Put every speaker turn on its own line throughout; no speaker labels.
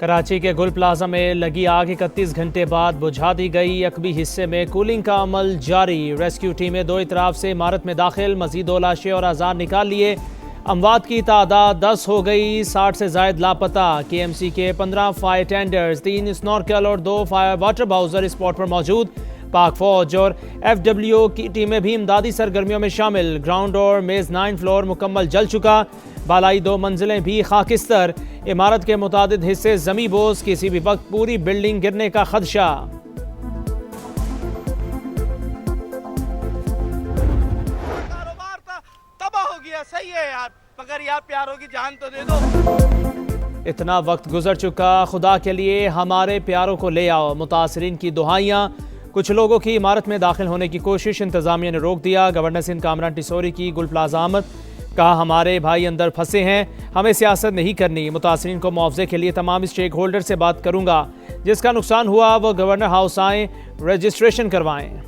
कराची के गुल प्लाजा में लगी आग 31 घंटे बाद बुझा दी गई। अकबी हिस्से में कूलिंग का अमल जारी। रेस्क्यू टीमें दो इतराफ से इमारत में दाखिल, मजीद 2 लाशें और आज़ाद निकाल लिए। अमवात की तादाद 10 हो गई। 60 से जायद लापता। KMC के 15 फायर टेंडर्स, 3 स्नॉर्कल और 2 फायर वाटर बाउजर स्पॉट पर मौजूद। पाक फौज और FWO की टीमें भी इमदादी सरगर्मियों में शामिल। ग्राउंड और मेज़ 9 फ्लोर मुकम्मल जल चुका। बालाई 2 मंजिलें भी खाकिस्तर। इमारत के मुतादिद हिस्से जमी बोझ, किसी भी वक्त पूरी बिल्डिंग गिरने का खदशा।
कारोबार तबाह हो गया। सही है यार, मगर यार प्यारों की जान तो दे दो।
इतना वक्त गुजर चुका, खुदा के लिए हमारे प्यारों को ले आओ। मुतासरीन की दुहाइयाँ। कुछ लोगों की इमारत में दाखिल होने की कोशिश इंतजामिया ने रोक दिया। गवर्नर सिंध कामरान टिसोरी की गुल प्लाजा आमद। कहा हमारे भाई अंदर फंसे हैं, हमें सियासत नहीं करनी। मुतासरीन को मुआवजे के लिए तमाम स्टेक होल्डर से बात करूंगा। जिसका नुकसान हुआ वो गवर्नर हाउस आएँ, रजिस्ट्रेशन करवाएं।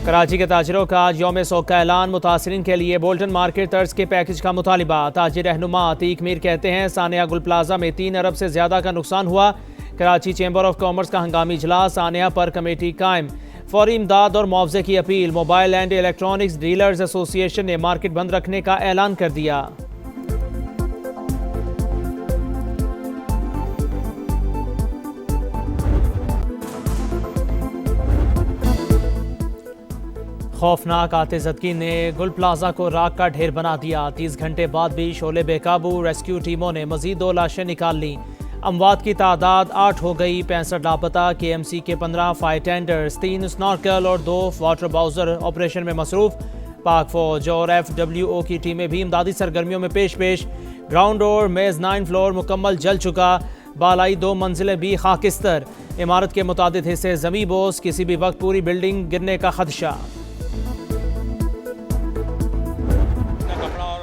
कराची के ताजिरों का आज यौम शौक का ऐलान। मुतासरीन के लिए बोल्टन मार्केट तर्ज के पैकेज का मुतालिबा। ताजिर रहनुमा अतीक मीर कहते हैं सानिया गुल प्लाजा में 3 अरब से ज्यादा का नुकसान हुआ। कराची चैम्बर ऑफ कॉमर्स का हंगामी इजलास। सानिया पर कमेटी कायम। फौरी इमदाद और मुआवजे की appeal. Mobile and electronics dealers association ने मार्केट बंद रखने का ऐलान कर दिया। खौफनाक आतिशदगी ने गुल प्लाजा को राख का ढेर बना दिया। 30 घंटे बाद भी शोले बेकाबू। रेस्क्यू टीमों ने मजीद 2 लाशें निकाल लीं। अमवात की तादाद 8 हो गई। 65 लापता। KMC के 15 फायर टेंडर्स, 3 स्नॉर्कल और 2 वाटर बाउजर ऑपरेशन में मसरूफ। पाक फौज और FWO की टीमें भी इमदादी सरगर्मियों में पेश। ग्राउंड और मेज़ 9 फ्लोर मुकम्मल जल चुका। बालाई 2 मंजिलें भी खाकिस्तर। इमारत के मुतादिद हिस्से जमी बोझ, किसी भी वक्त पूरी बिल्डिंग गिरने का खदशा।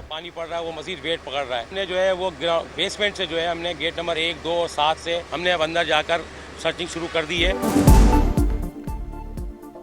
पानी पड़ रहा है, वो मजीद वेट पकड़ रहा है। हमने जो है वो बेसमेंट से जो है हमने गेट नंबर 1, 2 और 7 से हमने अब अंदर जाकर सर्चिंग शुरू कर दी है।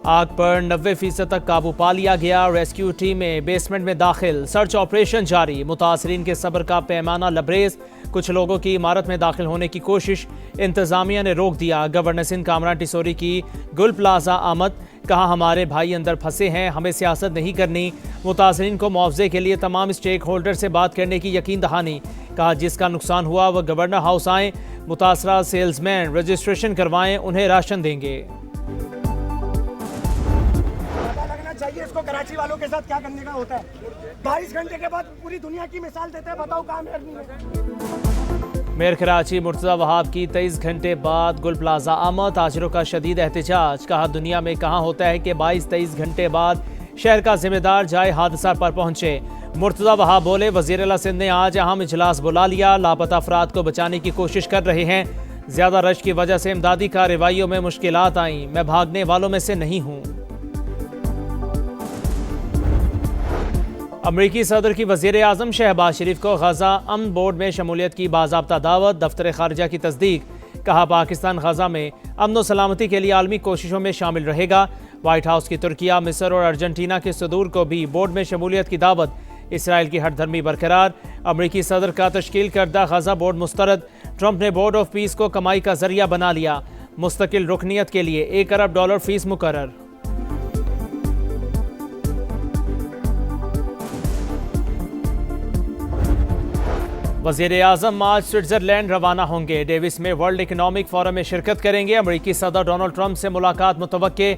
आग पर 90% तक काबू पा लिया गया। रेस्क्यू टीमें बेसमेंट में दाखिल। सर्च ऑपरेशन जारी। मुतासरीन के सब्र का पैमाना लबरेज। कुछ लोगों की इमारत में दाखिल होने की कोशिश इंतजामिया ने रोक दिया। गवर्नर सिंध कामरान टिसोरी की गुल प्लाजा आमद। कहा हमारे भाई अंदर फंसे हैं, हमें सियासत नहीं करनी। मुतासरीन को मुआवजे के लिए तमाम स्टेक होल्डर से बात करने की यकीन दहानी। कहा जिसका नुकसान हुआ वह गवर्नर हाउस आएँ, मुतासरा सेल्समैन रजिस्ट्रेशन करवाएं, उन्हें राशन देंगे।
चाहिए इसको कराची वालों के साथ क्या करने का होता है। 22 घंटे के बाद पूरी दुनिया की मिसाल देते हैं, बताओ काम करनी है।
मेयर कराची मुर्तज़ा वहाब की 23 घंटे बाद गुल प्लाजा आमद। ताजिरों का शदीद एहतजाज। कहा दुनिया में कहाँ होता है कि 22-23 घंटे बाद शहर का जिम्मेदार जाए हादसा पर पहुंचे। मुर्तज़ा वहाब बोले वज़ीर आला सिंध ने आज अहम इजलास बुला लिया। लापता अफराद को बचाने की कोशिश कर रहे हैं। ज्यादा रश की वजह से इमदादी कार्रवाइयों में मुश्किलात आई। मैं भागने वालों में से नहीं हूँ। अमरीकी सदर की वज़ीर आज़म शहबाज शरीफ को गजा अमन बोर्ड में शमूलियत की बाज़ाब्ता दावत। दफ्तर खारजा की तस्दीक। कहा पाकिस्तान गजा में अमन व सलामती के लिए आलमी कोशिशों में शामिल रहेगा। व्हाइट हाउस की तुर्किया, मिस्र और अर्जेंटीना के सदूर को भी बोर्ड में शमूलियत की दावत। इसराइल की हठधर्मी बरकरार। अमरीकी सदर का तश्कील करदा गजा बोर्ड मुस्तरद। ट्रंप ने बोर्ड ऑफ पीस को कमाई का जरिया बना लिया। मुस्तकिल रुकनियत के लिए $1 अरब फीस मुकर्रर। वज़ीर आज़म आज स्विट्ज़रलैंड रवाना होंगे। डेविस में वर्ल्ड इकनॉमिक फोरम में शिरकत करेंगे। अमरीकी सदर डोनाल्ड ट्रंप से मुलाकात मुतवक्के।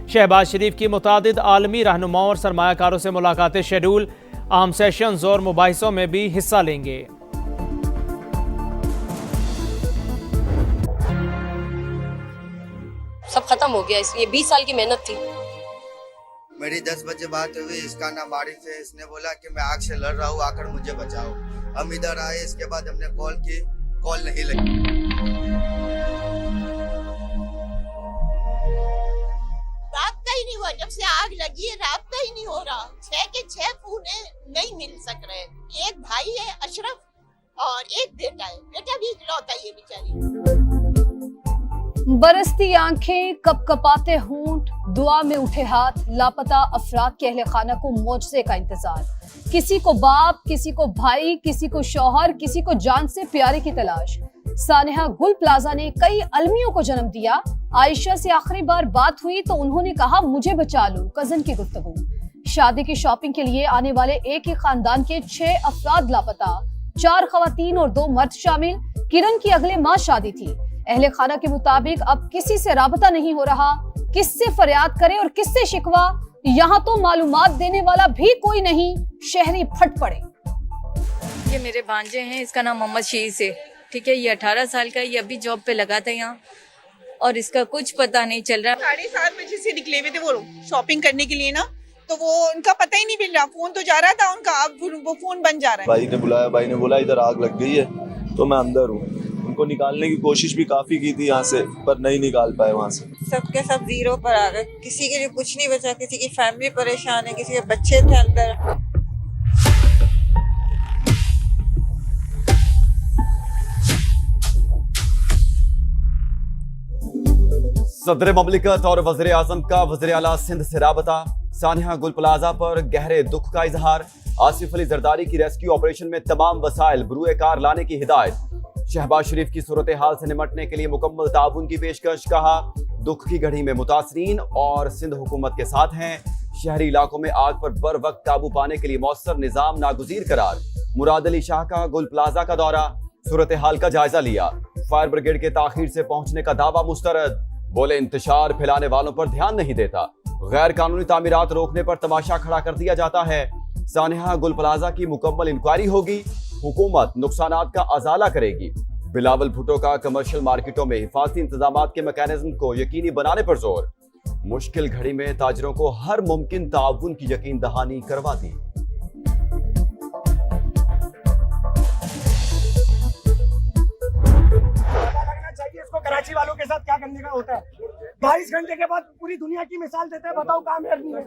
शहबाज शरीफ की मुतादिद आलमी रहनुमाओं और सरमायाकारों से मुलाकातें शेड्यूल। अहम सेशंस और मुबाहिसों में भी हिस्सा लेंगे।
सब खत्म हो गया। ये 20 साल की मेहनत थी।
मेरी 10 बजे बात हुई। इसका नाम आरिफ है। इसने बोला कि मैं आग से लड़ रहा हूँ, आकर मुझे बचाओ। हम इधर आए। इसके बाद हमने कॉल की, कॉल नहीं लगी।
राब्ता ही नहीं हुआ। जब से आग लगी है राब्ता ही नहीं हो रहा। 6 के 6 फोन नहीं मिल सक रहे। एक भाई है अशरफ और एक बेटा है। बेटा भी इकलौता है बेचारी।
बरसती आंखें, कपकपाते होंठ, दुआ में उठे हाथ। लापता अफराद के अहले खाना को मुआवजे का इंतजार। किसी को बाप, किसी को भाई, किसी को शौहर, किसी को जान से प्यारे की तलाश। सानिहा गुल प्लाजा ने कई अलमियों को जन्म दिया। आयशा से आखिरी बार बात हुई तो उन्होंने कहा मुझे बचा लो, कजन की गुफ्तगू। शादी की शॉपिंग के लिए आने वाले एक ही खानदान के 6 अफराद लापता, 4 खवातीन और 2 मर्द शामिल। किरण की अगले माह शादी थी। अहले खाना के मुताबिक अब किसी से राबता नहीं हो रहा। किससे फरियाद करे और किससे शिकवा, यहाँ तो मालूमात देने वाला भी कोई नहीं। शहरी फट पड़े।
ये मेरे भांजे हैं, इसका नाम मोहम्मद शीस है, ठीक है। ये 18 साल का, ये अभी जॉब पे लगा था यहाँ और इसका कुछ पता नहीं चल रहा।
7:30 बजे से निकले हुए थे वो शॉपिंग करने के लिए ना, तो वो उनका पता ही नहीं मिल रहा। फोन तो जा रहा था उनका, अब वो फोन बंद जा रहा है।
भाई ने बुलाया, भाई ने बोला इधर आग लग गई है, तो मैं अंदर हूँ। उनको निकालने की कोशिश भी काफी की थी यहाँ से, पर नहीं निकाल पाए वहाँ से।
सबके सब जीरो पर आ गए, किसी के लिए कुछ नहीं बचा, किसी की फैमिली परेशान है, किसी के बच्चे थे अंदर।
सदर ममलिकत और वज़ीर आज़म का वज़ीर आला सिंध से राबता। सानिहा गुल प्लाजा पर गहरे दुख का इजहार। आसिफ अली जरदारी की रेस्क्यू ऑपरेशन में तमाम वसाइल बरूए कार लाने की हिदायत। शहबाज शरीफ की सूरत हाल से निमटने के लिए मुकम्मल ताउन की पेशकश। कहा दुख की घड़ी में मुतासरीन और सिंध हुकूमत के साथ हैं। शहरी इलाकों में आग पर बर वक्त काबू पाने के लिए मौसर निजाम नागुजीर करार। मुराद अली शाह का गुल प्लाजा का दौरा, सूरत हाल का जायजा लिया। फायर ब्रिगेड के ताखीर से पहुंचने का दावा मुस्तरद। बोले इंतशार फैलाने वालों पर ध्यान नहीं देता। गैर कानूनी तामीरात रोकने पर तमाशा खड़ा कर दिया जाता है। सानिहा गुल प्लाजा की मुकम्मल इंक्वायरी होगी। हुकूमत नुकसानात का अजाला करेगी। बिलावल भुट्टो का कमर्शियल मार्केटों में हिफाजती इंतजामात के मैकेनिज्म को यकीनी बनाने पर जोर। मुश्किल घड़ी में ताजरों को हर मुमकिन ताउन की यकीन दहानी करवा दी।
इसको कराची वालों के साथ क्या करने का होता है। 22 घंटे के बाद पूरी दुनिया की मिसाल देते हैं, बताओ कहाँ मेयर नहीं है।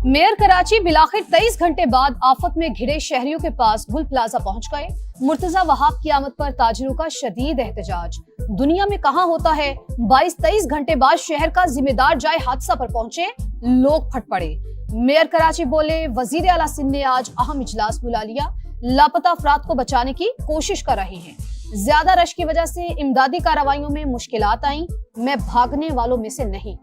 मेयर कराची बिलाखिर 23 घंटे बाद आफत में घिरे शहरियों के पास गुल प्लाजा पहुंच गए। मुर्तजा वहाब की आमद पर ताजिरों का शदीद एहतजाज। दुनिया में कहां होता है, 22-23 घंटे बाद शहर का जिम्मेदार जाए हादसा पर पहुंचे, लोग फट पड़े। मेयर कराची बोले वजीर आला सिंध ने आज अहम इजलास बुला लिया, लापता अफराद को बचाने की कोशिश कर रहे हैं। ज्यादा रश की वजह से इमदादी कार्रवाइयों में मुश्किलात आई, मैं भागने वालों में से नहीं।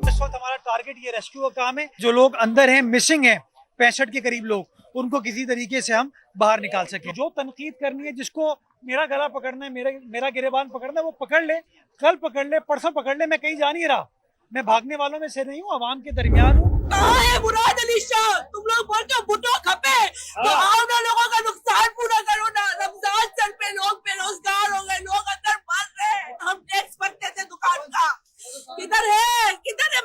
इस वक्त हमारा टारगेट ये रेस्क्यू का काम है। जो लोग अंदर हैं, मिसिंग हैं 65 के करीब लोग, उनको किसी तरीके से हम बाहर निकाल सके। जो तनकीद करनी है, जिसको मेरा गला पकड़ना है, मेरा गिरेबान पकड़ना है, वो पकड़ ले, कल पकड़ ले, परसों पकड़ ले। मैं कहीं जा नहीं रहा, मैं भागने वालों में से नहीं हूँ, आवाम के दरमियान हूँ।
कहाँ है मुराद अली शाह? तुम लोग बोलते हो भुट्टो खपे, तो आओ ना, लोगों का नुकसान पूरा करो ना। रमजान चल पे लोग बेरोजगार हो गए, लोग अंदर मर रहे। हम टैक्स भरते थे दुकान का, किधर है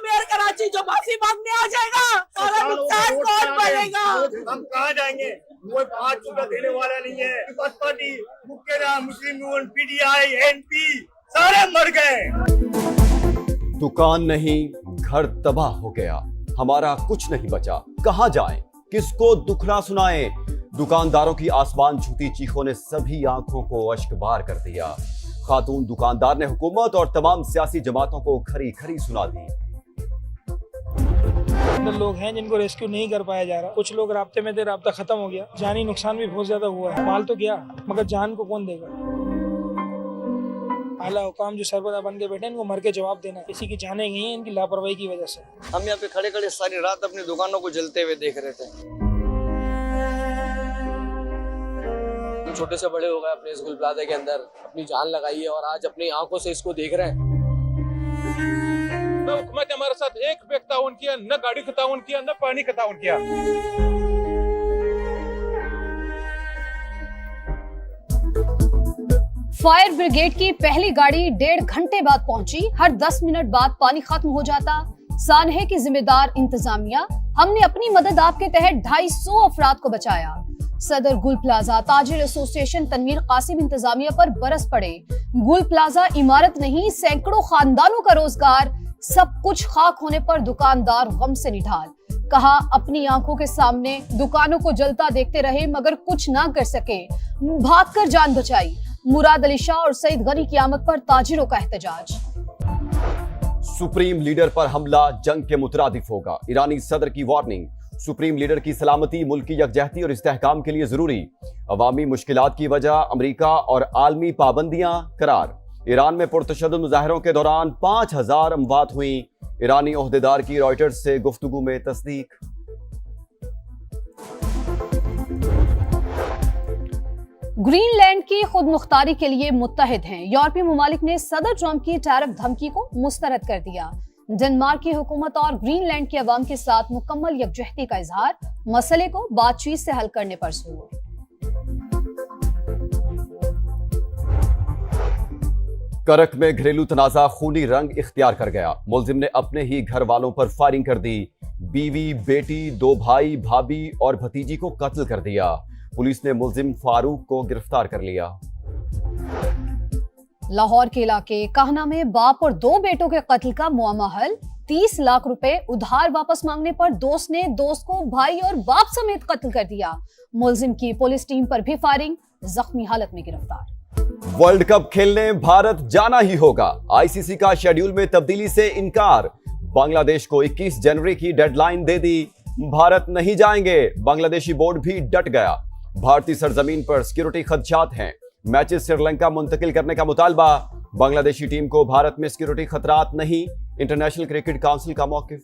मेयर कराची जो माफी मांगने आ जाएगा? सारा नुकसान कौन भरेगा?
हम कहाँ जाएंगे? कोई 5 रुपया देने वाला नहीं है। पीपल्स पार्टी, मुस्लिम यूनियन, पीडीआई, एनपी सारे मर गए।
दुकान नहीं, घर तबाह हो गया, हमारा कुछ नहीं बचा। कहां जाएं, किसको दुखड़ा सुनाएं? दुकानदारों की आसमान छूती चीखों ने सभी आंखों को अश्कबार कर दिया। खातून दुकानदार ने हुकूमत और तमाम सियासी जमातों को खरी खरी सुना दी।
अंदर लोग हैं जिनको रेस्क्यू नहीं कर पाया जा रहा। कुछ लोग राब्ते में थे, राब्ता खत्म हो गया। जानी नुकसान भी बहुत ज्यादा हुआ है। माल तो गया, मगर जान को कौन देगा? आला हुकाम जो सरबरा बन के बैठे, इनको मर के जवाब देना। किसी की जाने गई है इनकी लापरवाही की वजह से।
हम यहाँ पे खड़े खड़े सारी रात अपनी दुकानों को जलते हुए देख रहे थे। हम छोटे से बड़े हो गए अपने इस गुल प्लाजा के अंदर, अपनी जान लगाई है और आज अपनी आंखों से इसको देख रहे हैं।
हुकूमत ने हमारे साथ एक भी ताउन किया, न गाड़ी का ताउन किया, न पानी का ताउन किया।
फायर ब्रिगेड की पहली गाड़ी 1.5 घंटे बाद पहुंची। हर 10 मिनट बाद पानी खत्म हो जाता। सानहे की जिम्मेदार इंतजामिया, हमने अपनी मदद आपके तहत 250 अफराद को बचाया। सदर गुल प्लाजा ताजिर एसोसिएशन तनवीर कासिम इंतजामिया पर बरस पड़े। गुल प्लाजा इमारत नहीं, सैकड़ों खानदानों का रोजगार, सब कुछ खाक होने पर दुकानदार गम से निढाल। कहा अपनी आंखों के सामने दुकानों को जलता देखते रहे मगर कुछ ना कर सके, भागकर जान बचाई। मुराद अली शाह और सईद गनी की आमद पर ताजिरों का एहतजाज।
सुप्रीम लीडर पर हमला जंग के मुतरादिफ होगा, ईरानी सदर की वार्निंग। सुप्रीम लीडर की सलामती मुल्की यकजहती और इस्तेहकाम के लिए जरूरी। अवामी मुश्किलात की वजह अमरीका और आलमी पाबंदियां करार। ईरान में पुरतशद्दुद मुजाहरों के दौरान 5000 अमवात हुई। ईरानी ओहदेदार की रॉयटर्स से गुफ्तगू में तस्दीक।
ग्रीनलैंड की खुद मुख्तारी के लिए मुत्तहिद हैं। यूरोपीय ममालिक ने सदर ट्रंप की टैरिफ धमकी को मुस्तरद कर दिया। डेनमार्क की हुकूमत और ग्रीनलैंड के अवाम के साथ मुकम्मल यकजहती का इजहार, मसले को बातचीत से हल करने पर जोर।
करक में घरेलू तनाजा खूनी रंग इख्तियार कर गया। मुलजिम ने अपने ही घर वालों पर फायरिंग कर दी। बीवी, बेटी, 2 भाई, भाभी और भतीजी को कत्ल कर दिया। पुलिस ने मुलजिम फारूक को गिरफ्तार कर लिया।
लाहौर के इलाके काहना में बाप और 2 बेटों के कत्ल का मुआमा हल। 30 लाख रुपए उधार वापस मांगने पर दोस्त ने दोस्त को भाई और बाप समेत कत्ल कर दिया। मुलजिम की पुलिस टीम पर भी फायरिंग, जख्मी हालत में गिरफ्तार।
वर्ल्ड कप खेलने भारत जाना ही होगा। आईसीसी का शेड्यूल में तब्दीली से इनकार। बांग्लादेश को 21 जनवरी की डेडलाइन दे दी। भारत नहीं जाएंगे। बांग्लादेशी बोर्ड भी डट गया। भारतीय सरजमीन पर सिक्योरिटी खदशात हैं। मैचेस श्रीलंका मुंतकिल करने का मुतालबा। बांग्लादेशी टीम को भारत में सिक्योरिटी खतरात नहीं। इंटरनेशनल क्रिकेट काउंसिल का मौकिफ।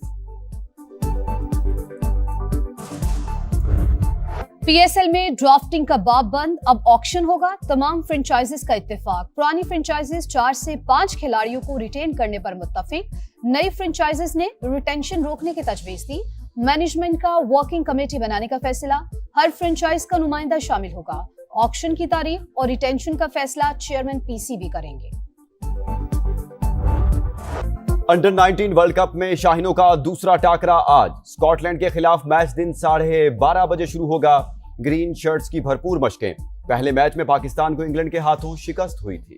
पीएसएल में ड्राफ्टिंग का बाब बंद, अब ऑक्शन होगा। तमाम फ्रेंचाइजीज का इत्तेफाक। पुरानी फ्रेंचाइजीज 4 से 5 खिलाड़ियों को रिटेन करने पर मुत्तफिक। नई फ्रेंचाइजीज ने रिटेंशन रोकने की तजवीज दी। मैनेजमेंट का वर्किंग कमेटी बनाने का फैसला। हर फ्रेंचाइज का नुमाइंदा शामिल होगा। ऑक्शन की तारीख और रिटेंशन का फैसला चेयरमैन पीसीबी करेंगे।
अंडर 19 वर्ल्ड कप में शाहीनों का दूसरा टाकरा आज। स्कॉटलैंड के खिलाफ मैच दिन 12:30 बजे शुरू होगा। ग्रीन शर्ट्स की भरपूर मशकें। पहले मैच में पाकिस्तान को इंग्लैंड के हाथों शिकस्त हुई थी।